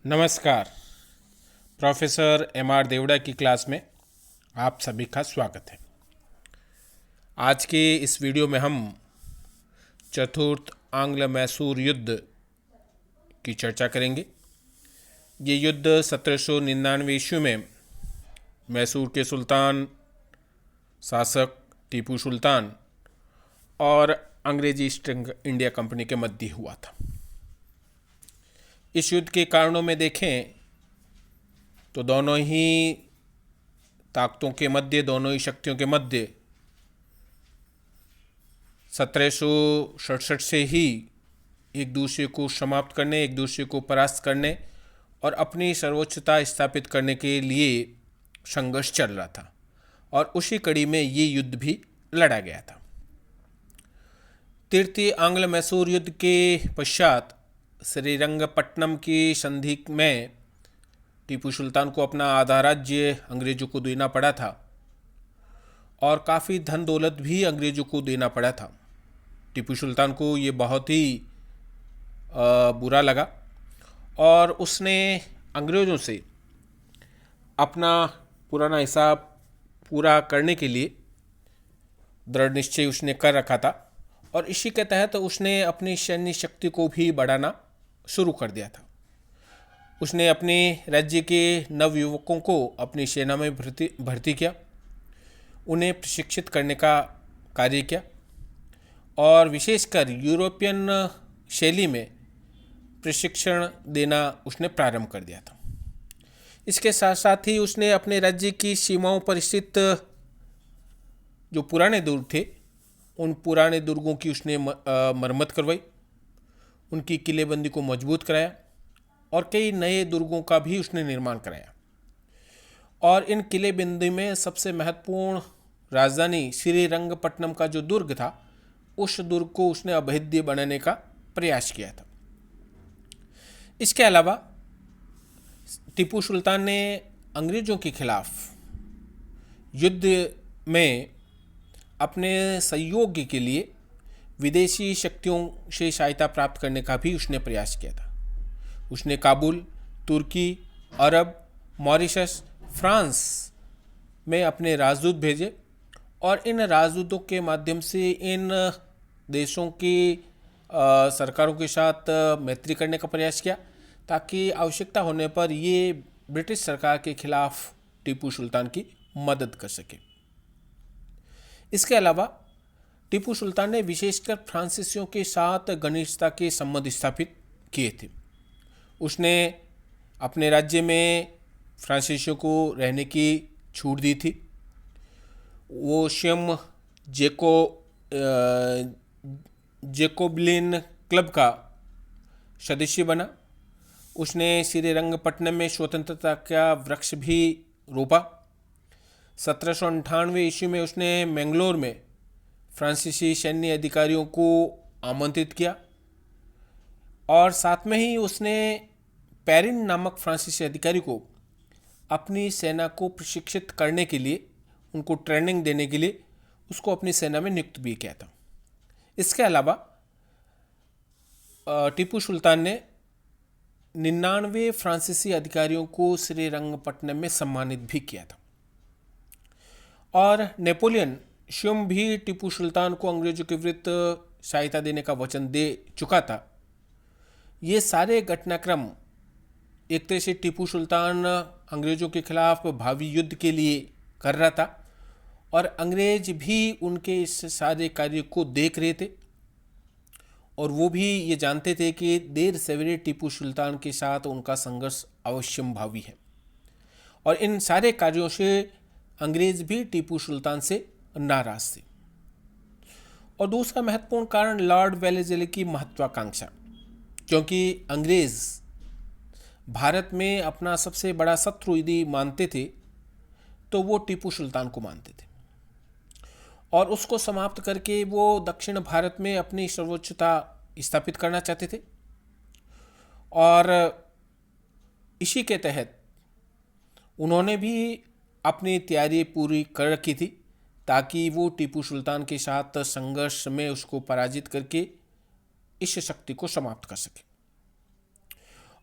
नमस्कार। Professor M.R. Devda की class में आप सभी का स्वागत है। आज के इस वीडियो में हम चतुर्थ आंग्ल मैसूर युद्ध की चर्चा करेंगे। ये युद्ध 1799 ईस्वी में मैसूर के सुल्तान शासक टीपू सुल्तान और अंग्रेजी ईस्ट इंडिया कंपनी के मध्य हुआ था। इस युद्ध के कारणों में देखें तो दोनों ही ताकतों के मध्य, दोनों ही शक्तियों के मध्य 1767 से ही एक दूसरे को समाप्त करने, एक दूसरे को परास्त करने और अपनी सर्वोच्चता स्थापित करने के लिए संघर्ष चल रहा था और उसी कड़ी में ये युद्ध भी लड़ा गया था। तृतीय आंग्ल मैसूर युद्ध के पश्चात श्रीरंगपट्टनम की संधि में टीपू सुल्तान को अपना आधा राज्य अंग्रेजों को देना पड़ा था और काफ़ी धन दौलत भी अंग्रेजों को देना पड़ा था। टीपू सुल्तान को ये बहुत ही बुरा लगा और उसने अंग्रेज़ों से अपना पुराना हिसाब पूरा करने के लिए दृढ़ निश्चय उसने कर रखा था और इसी के तहत उसने अपनी सैन्य शक्ति को भी बढ़ाना शुरू कर दिया था। उसने अपने राज्य के नवयुवकों को अपनी सेना में भर्ती किया, उन्हें प्रशिक्षित करने का कार्य किया और विशेषकर यूरोपियन शैली में प्रशिक्षण देना उसने प्रारंभ कर दिया था। इसके साथ साथ ही उसने अपने राज्य की सीमाओं पर स्थित जो पुराने दुर्ग थे, उन पुराने दुर्गों की उसने मरम्मत करवाई, उनकी किलेबंदी को मजबूत कराया और कई नए दुर्गों का भी उसने निर्माण कराया। और इन किलेबंदी में सबसे महत्वपूर्ण राजधानी श्रीरंगपट्टनम का जो दुर्ग था, उस दुर्ग को उसने अभेद्य बनाने का प्रयास किया था। इसके अलावा टीपू सुल्तान ने अंग्रेजों के खिलाफ युद्ध में अपने सहयोग के लिए विदेशी शक्तियों से सहायता प्राप्त करने का भी उसने प्रयास किया था। उसने काबुल, तुर्की, अरब, मॉरिशस, फ्रांस में अपने राजदूत भेजे और इन राजदूतों के माध्यम से इन देशों की सरकारों के साथ मैत्री करने का प्रयास किया ताकि आवश्यकता होने पर ये ब्रिटिश सरकार के खिलाफ टीपू सुल्तान की मदद कर सके। इसके अलावा टीपू सुल्तान ने विशेषकर फ्रांसीसियों के साथ घनिष्ठता के संबंध स्थापित किए थे। उसने अपने राज्य में फ्रांसीसियों को रहने की छूट दी थी। वो स्वयं जेकोबिन क्लब का सदस्य बना। उसने श्रीरंगपट्टनम में स्वतंत्रता का वृक्ष भी रोपा। 1798 ईस्वी में उसने मैंगलोर में फ्रांसीसी सैन्य अधिकारियों को आमंत्रित किया और साथ में ही उसने पेरिन नामक फ्रांसीसी अधिकारी को अपनी सेना को प्रशिक्षित करने के लिए, उनको ट्रेनिंग देने के लिए उसको अपनी सेना में नियुक्त भी किया था। इसके अलावा टीपू सुल्तान ने 99 फ्रांसीसी अधिकारियों को श्रीरंगपट्टनम में सम्मानित भी किया था और नेपोलियन स्वयं भी टीपू सुल्तान को अंग्रेजों के विरुद्ध सहायता देने का वचन दे चुका था। ये सारे घटनाक्रम एक तरह से टीपू सुल्तान अंग्रेजों के खिलाफ भावी युद्ध के लिए कर रहा था और अंग्रेज भी उनके इस सारे कार्य को देख रहे थे और वो भी ये जानते थे कि देर सवेरे टीपू सुल्तान के साथ उनका संघर्ष अवश्यम भावी है और इन सारे कार्यों से अंग्रेज भी टीपू सुल्तान से नाराज थे। और दूसरा महत्वपूर्ण कारण लॉर्ड वेलेस्ली की महत्वाकांक्षा, क्योंकि अंग्रेज भारत में अपना सबसे बड़ा शत्रु यदि मानते थे तो वो टीपू सुल्तान को मानते थे और उसको समाप्त करके वो दक्षिण भारत में अपनी सर्वोच्चता स्थापित करना चाहते थे और इसी के तहत उन्होंने भी अपनी तैयारी पूरी कर रखी थी ताकि वो टीपू सुल्तान के साथ संघर्ष में उसको पराजित करके इस शक्ति को समाप्त कर सके।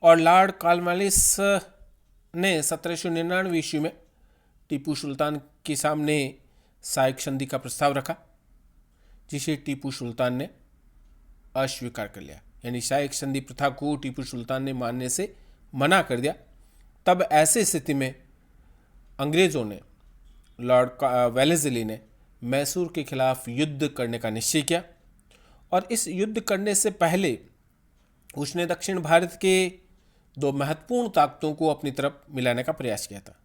और लॉर्ड कॉर्नवालिस ने 1799 ईस्वी में टीपू सुल्तान के सामने साइक संधि का प्रस्ताव रखा, जिसे टीपू सुल्तान ने अस्वीकार कर लिया। यानी साइक संधि प्रथा को टीपू सुल्तान ने मानने से मना कर दिया। तब ऐसी स्थिति में अंग्रेज़ों ने, लॉर्ड वेलेस्ली ने मैसूर के खिलाफ युद्ध करने का निश्चय किया और इस युद्ध करने से पहले उसने दक्षिण भारत के दो महत्वपूर्ण ताकतों को अपनी तरफ मिलाने का प्रयास किया था,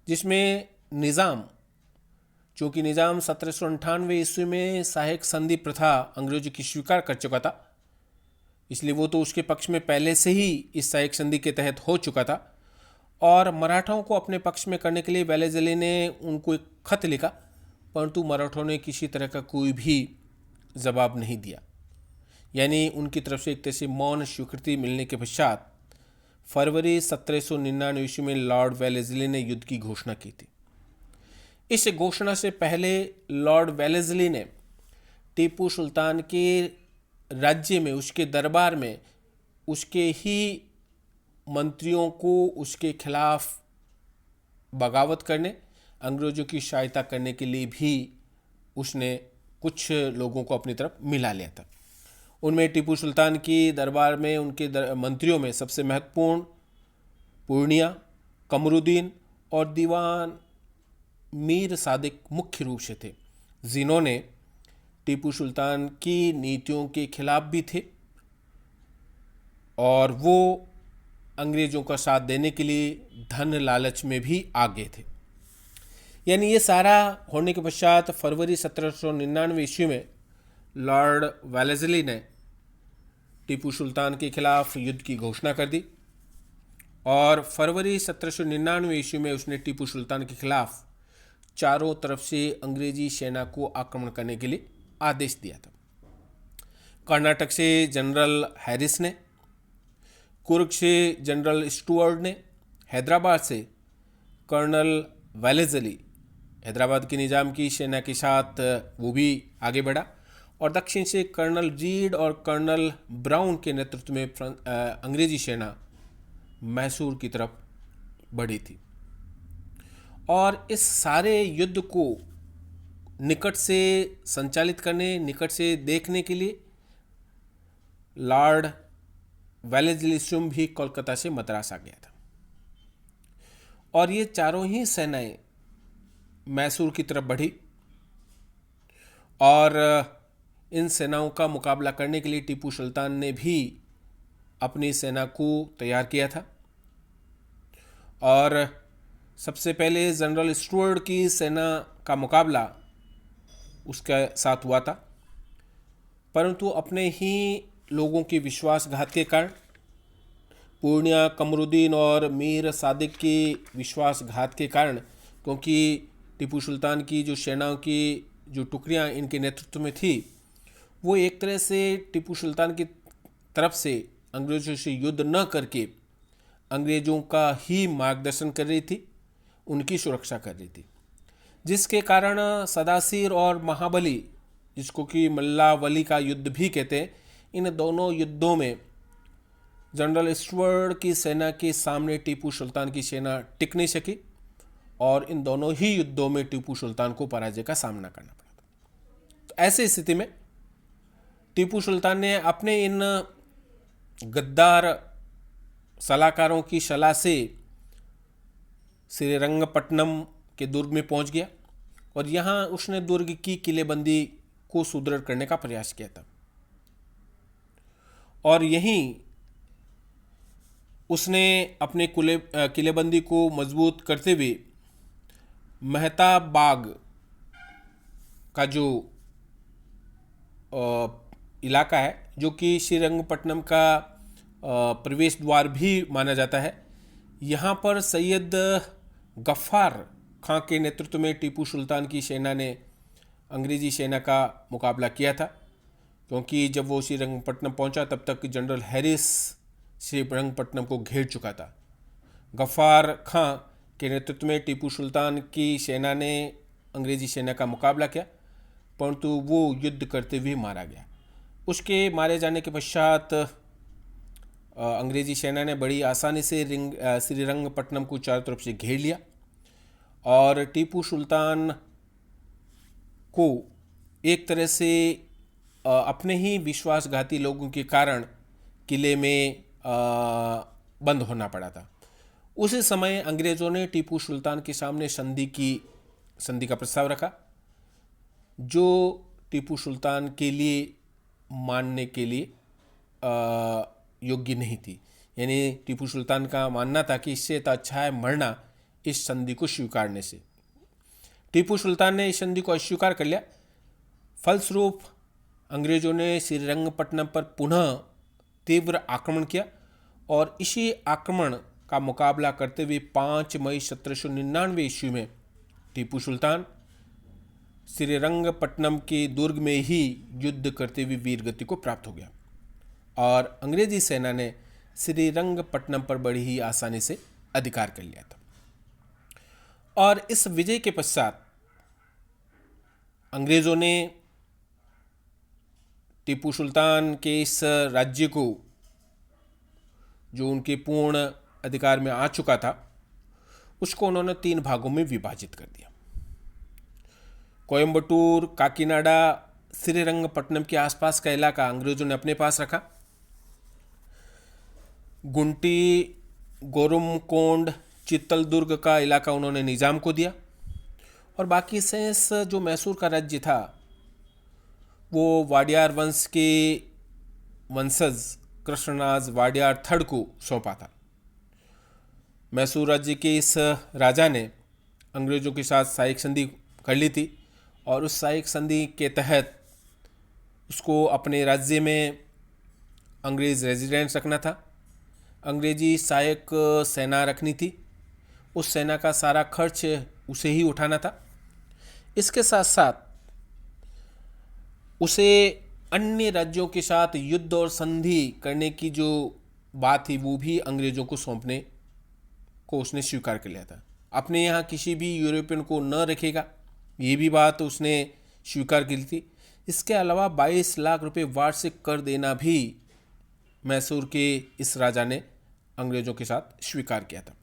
जिसमें निज़ाम, चूँकि निज़ाम 1798 ईस्वी में सहायक संधि प्रथा अंग्रेजों की स्वीकार कर चुका था, इसलिए वो तो उसके पक्ष में पहले से ही इस सहायक संधि के तहत हो चुका था। और मराठाओं को अपने पक्ष में करने के लिए वेलेस्ली ने उनको एक खत लिखा, परंतु मराठों ने किसी तरह का कोई भी जवाब नहीं दिया। यानी उनकी तरफ से एक तरह से मौन स्वीकृति मिलने के पश्चात फरवरी 1799 ईस्वी में लॉर्ड वेलेस्ली ने युद्ध की घोषणा की थी। इस घोषणा से पहले लॉर्ड वेलेस्ली ने टीपू सुल्तान के राज्य में, उसके दरबार में, उसके ही मंत्रियों को उसके खिलाफ बगावत करने, अंग्रेजों की सहायता करने के लिए भी उसने कुछ लोगों को अपनी तरफ मिला लिया था। उनमें टीपू सुल्तान की दरबार में उनके मंत्रियों में सबसे महत्वपूर्ण पूर्णिया, कमरुद्दीन और दीवान मीर सादिक मुख्य रूप से थे, जिन्होंने टीपू सुल्तान की नीतियों के खिलाफ भी थे और वो अंग्रेज़ों का साथ देने के लिए धन लालच में भी आगे थे। यानी ये सारा होने के पश्चात फरवरी 1799 ईस्वी में लॉर्ड वेलेस्ली ने टीपू सुल्तान के खिलाफ युद्ध की घोषणा कर दी और फरवरी 1799 ईस्वी में उसने टीपू सुल्तान के खिलाफ चारों तरफ से अंग्रेजी सेना को आक्रमण करने के लिए आदेश दिया था। कर्नाटक से जनरल हैरिस ने, कुर्ग से जनरल स्टुअर्ट ने, हैदराबाद से कर्नल वेलेस्ली हैदराबाद की निज़ाम की सेना के साथ वो भी आगे बढ़ा और दक्षिण से कर्नल रीड और कर्नल ब्राउन के नेतृत्व में अंग्रेजी सेना मैसूर की तरफ बढ़ी थी। और इस सारे युद्ध को निकट से संचालित करने, निकट से देखने के लिए लॉर्ड वेलेस्ली स्वयं भी कोलकाता से मद्रास आ गया था और ये चारों ही सेनाएं मैसूर की तरफ बढ़ी और इन सेनाओं का मुकाबला करने के लिए टीपू सुल्तान ने भी अपनी सेना को तैयार किया था। और सबसे पहले जनरल स्टुअर्ट की सेना का मुकाबला उसके साथ हुआ था, परंतु अपने ही लोगों के विश्वासघात के कारण, पूर्णिया, कमरुद्दीन और मीर सादिक के विश्वासघात के कारण, क्योंकि टीपू सुल्तान की जो सेनाओं की जो टुकड़ियां इनके नेतृत्व में थी, वो एक तरह से टीपू सुल्तान की तरफ से अंग्रेज़ों से युद्ध न करके अंग्रेज़ों का ही मार्गदर्शन कर रही थी, उनकी सुरक्षा कर रही थी, जिसके कारण सदासिर और महाबली, जिसको कि मल्ला वली का युद्ध भी कहते हैं, इन दोनों युद्धों में जनरल स्टुअर्ट की सेना के सामने टीपू सुल्तान की सेना टिक नहीं सकी और इन दोनों ही युद्धों में टीपू सुल्तान को पराजय का सामना करना पड़ा था। तो ऐसी स्थिति में टीपू सुल्तान ने अपने इन गद्दार सलाहकारों की सलाह से श्रीरंगपट्टनम के दुर्ग में पहुंच गया और यहाँ उसने दुर्ग की किलेबंदी को सुदृढ़ करने का प्रयास किया था और यहीं उसने अपने किलेबंदी को मजबूत करते हुए मेहताब बाग का जो इलाका है, जो कि श्रीरंगपट्टनम का प्रवेश द्वार भी माना जाता है, यहाँ पर सैयद गफ्फार खां के नेतृत्व में टीपू सुल्तान की सेना ने अंग्रेज़ी सेना का मुकाबला किया था, क्योंकि जब वो श्रीरंगपट्टनम पहुंचा तब तक जनरल हैरिस श्रीरंगपट्टनम को घेर चुका था। गफ्फार खां के नेतृत्व में टीपू सुल्तान की सेना ने अंग्रेज़ी सेना का मुकाबला किया, परंतु वो युद्ध करते हुए मारा गया। उसके मारे जाने के पश्चात अंग्रेजी सेना ने बड़ी आसानी से श्रीरंगपट्टनम को चारों तरफ से घेर लिया और टीपू सुल्तान को एक तरह से अपने ही विश्वासघाती लोगों के कारण किले में बंद होना पड़ा था। उसी समय अंग्रेज़ों ने टीपू सुल्तान के सामने संधि का प्रस्ताव रखा, जो टीपू सुल्तान के लिए मानने के लिए योग्य नहीं थी। यानी टीपू सुल्तान का मानना था कि इससे तो अच्छा है मरना इस संधि को स्वीकारने से। टीपू सुल्तान ने इस संधि को अस्वीकार कर लिया। फलस्वरूप अंग्रेज़ों ने श्रीरंगपट्टनम पर पुनः तीव्र आक्रमण किया और इसी आक्रमण का मुकाबला करते हुए 5 मई 1799 ईस्वी में टीपू सुल्तान श्रीरंगपट्टनम के दुर्ग में ही युद्ध करते हुए वीरगति को प्राप्त हो गया और अंग्रेजी सेना ने श्रीरंगपट्टनम पर बड़ी ही आसानी से अधिकार कर लिया था। और इस विजय के पश्चात अंग्रेज़ों ने टीपू सुल्तान के इस राज्य को, जो उनके पूर्ण अधिकार में आ चुका था, उसको उन्होंने 3 भागों में विभाजित कर दिया। कोयंबटूर, काकीनाडा, श्रीरंगपट्टनम के आसपास का इलाका अंग्रेज़ों ने अपने पास रखा। गुंटी, गोरुमकोंड, चित्तलदुर्ग का इलाका उन्होंने निज़ाम को दिया और बाकी शेष जो मैसूर का राज्य था वो वाडियार वंश के वंशज कृष्णराज वाडियार थर्ड को सौंपा था। मैसूर राज्य के इस राजा ने अंग्रेज़ों के साथ सहायक संधि कर ली थी और उस सहायक संधि के तहत उसको अपने राज्य में अंग्रेज़ रेजिडेंट्स रखना था, अंग्रेजी सहायक सेना रखनी थी, उस सेना का सारा खर्च उसे ही उठाना था। इसके साथ साथ उसे अन्य राज्यों के साथ युद्ध और संधि करने की जो बात थी वो भी अंग्रेज़ों को सौंपने को उसने स्वीकार कर लिया था। अपने यहाँ किसी भी यूरोपियन को न रखेगा, ये भी बात उसने स्वीकार की थी। इसके अलावा 22 लाख रुपए वार्षिक कर देना भी मैसूर के इस राजा ने अंग्रेज़ों के साथ स्वीकार किया था।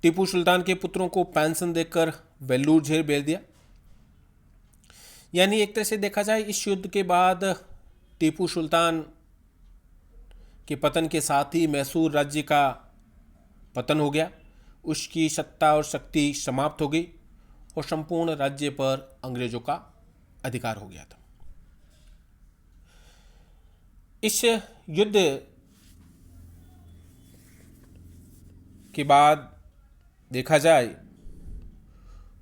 टीपू सुल्तान के पुत्रों को पेंशन देकर वेल्लूर जेल भेज दिया। यानी एक तरह से देखा जाए इस युद्ध के बाद टीपू सुल्तान के पतन के साथ ही मैसूर राज्य का पतन हो गया, उसकी सत्ता और शक्ति समाप्त हो गई और संपूर्ण राज्य पर अंग्रेज़ों का अधिकार हो गया था। इस युद्ध के बाद देखा जाए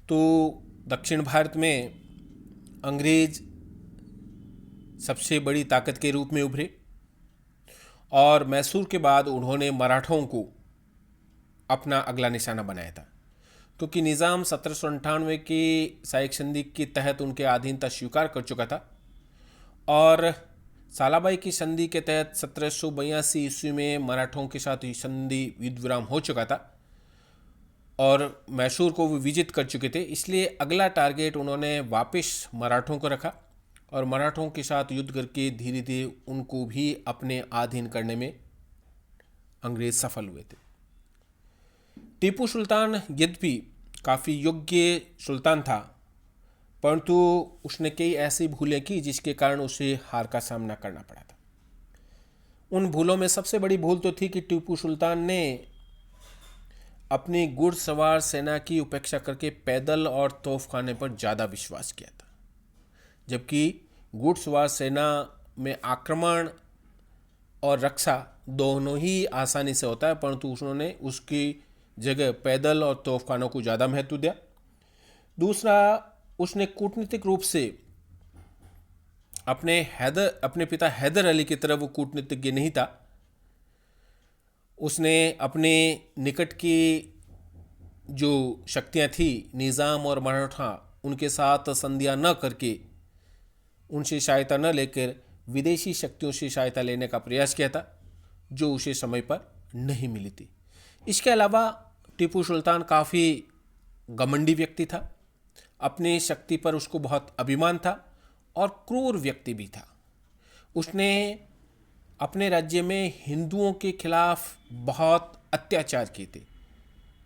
तो दक्षिण भारत में अंग्रेज सबसे बड़ी ताकत के रूप में उभरे और मैसूर के बाद उन्होंने मराठों को अपना अगला निशाना बनाया था, क्योंकि निज़ाम 1798 की सहायक संधि के तहत उनके अधीनता स्वीकार कर चुका था और सालाबाई की संधि के तहत 1782 ईस्वी में मराठों के साथ संधि युद्ध विराम हो चुका था और मैसूर को वो विजित कर चुके थे। इसलिए अगला टारगेट उन्होंने वापस मराठों को रखा और मराठों के साथ युद्ध करके धीरे धीरे उनको भी अपने अधीन करने में अंग्रेज सफल हुए थे। टीपू सुल्तान यद्यपि काफ़ी योग्य सुल्तान था, परंतु उसने कई ऐसी भूलें की जिसके कारण उसे हार का सामना करना पड़ा था। उन भूलों में सबसे बड़ी भूल तो थी कि टीपू सुल्तान ने अपनी घुड़सवार सेना की उपेक्षा करके पैदल और तोपखाने पर ज़्यादा विश्वास किया था, जबकि घुड़सवार सेना में आक्रमण और रक्षा दोनों ही आसानी से होता है, परंतु उन्होंने उसकी जगह पैदल और तोपखानों को ज़्यादा महत्व दिया। दूसरा, उसने कूटनीतिक रूप से अपने पिता हैदर अली की तरह वो कूटनीतिज्ञ नहीं था। उसने अपने निकट की जो शक्तियाँ थी निज़ाम और मराठा, उनके साथ संधियाँ न करके, उनसे सहायता न लेकर विदेशी शक्तियों से सहायता लेने का प्रयास किया था, जो उसे समय पर नहीं मिली थी। इसके अलावा टीपू सुल्तान काफ़ी घमंडी व्यक्ति था, अपनी शक्ति पर उसको बहुत अभिमान था और क्रूर व्यक्ति भी था। उसने अपने राज्य में हिंदुओं के खिलाफ बहुत अत्याचार किए थे।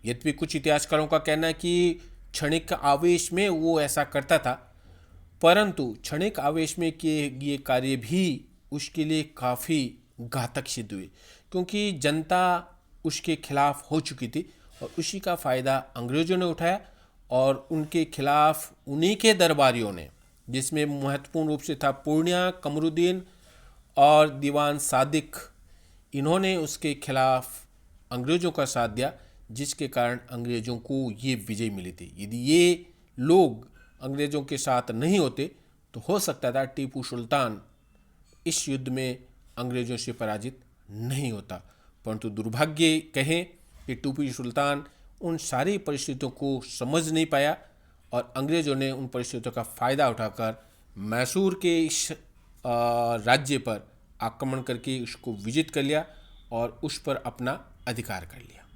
यद्यपि कुछ इतिहासकारों का कहना है कि क्षणिक आवेश में वो ऐसा करता था, परंतु क्षणिक आवेश में किए ये कार्य भी उसके लिए काफ़ी घातक सिद्ध हुए, क्योंकि जनता उसके खिलाफ हो चुकी थी और उसी का फ़ायदा अंग्रेज़ों ने उठाया और उनके खिलाफ उन्हीं के दरबारियों ने, जिसमें महत्वपूर्ण रूप से था पूर्णिया, कमरुद्दीन और दीवान सादिक, इन्होंने उसके खिलाफ अंग्रेज़ों का साथ दिया, जिसके कारण अंग्रेज़ों को ये विजय मिली थी। यदि ये लोग अंग्रेज़ों के साथ नहीं होते तो हो सकता था टीपू सुल्तान इस युद्ध में अंग्रेज़ों से पराजित नहीं होता। परंतु दुर्भाग्य कहें कि टीपू सुल्तान उन सारी परिस्थितियों को समझ नहीं पाया और अंग्रेज़ों ने उन परिस्थितियों का फ़ायदा उठाकर मैसूर के इस राज्य पर आक्रमण करके उसको विजित कर लिया और उस पर अपना अधिकार कर लिया।